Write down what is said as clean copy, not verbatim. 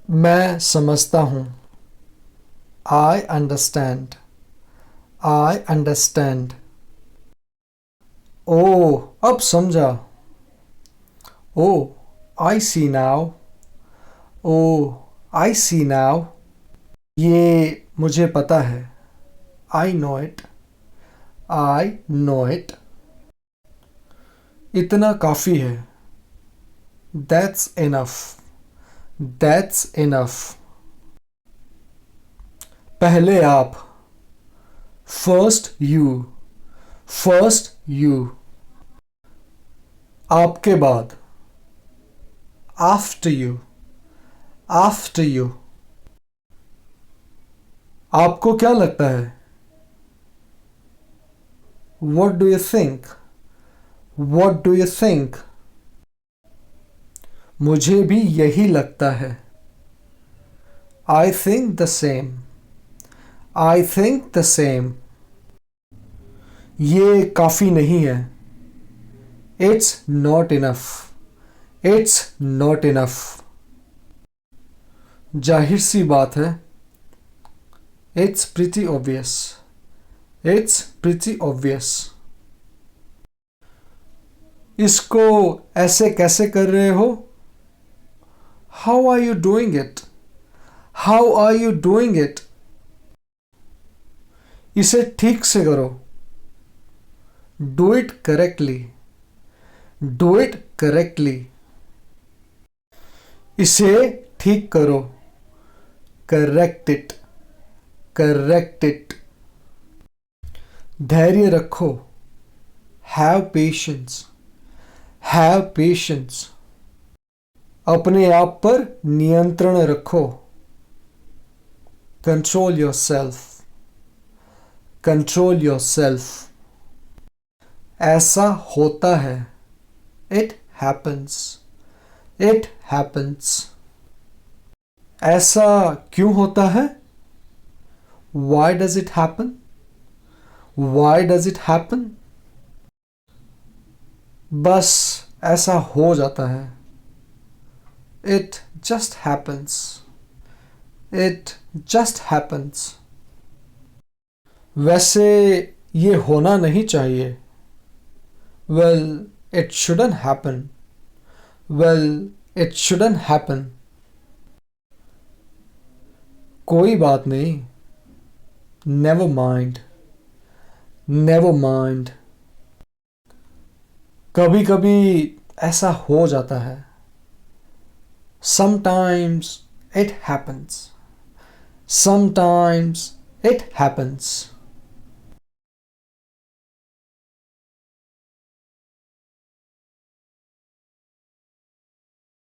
मैं समझता हूँ। I understand. I understand. ओह, अब समझा। Oh, I see now. Oh, I see now. ये मुझे पता है। I know it. I know it. इतना काफ़ी है। That's enough. That's enough. पहले आप। First you. First you. आपके बाद। After you. After you. आपको क्या लगता है? What do you think? What do you think? मुझे भी यही लगता है। I think the same. I think the same. ये काफ़ी नहीं है। It's not enough. It's not enough. जाहिर सी बात है। It's pretty obvious. It's pretty obvious. इसको ऐसे कैसे कर रहे हो? How are you doing it? How are you doing it? इसे ठीक से करो। Do it correctly. Do it correctly. इसे ठीक करो। Correct it. Correct it. धैर्य रखो। Have patience. Have patience. अपने आप पर नियंत्रण रखो। Control yourself. Control yourself. ऐसा होता है। It happens. It happens. ऐसा क्यों होता है? Why does it happen? Why does it happen? बस ऐसा हो जाता है। It just happens. It just happens. वैसे ये होना नहीं चाहिए। Well, it shouldn't happen. Well, it shouldn't happen. कोई बात नहीं। Never mind. Never mind. कभी कभी ऐसा हो जाता है। Sometimes it happens. Sometimes it happens.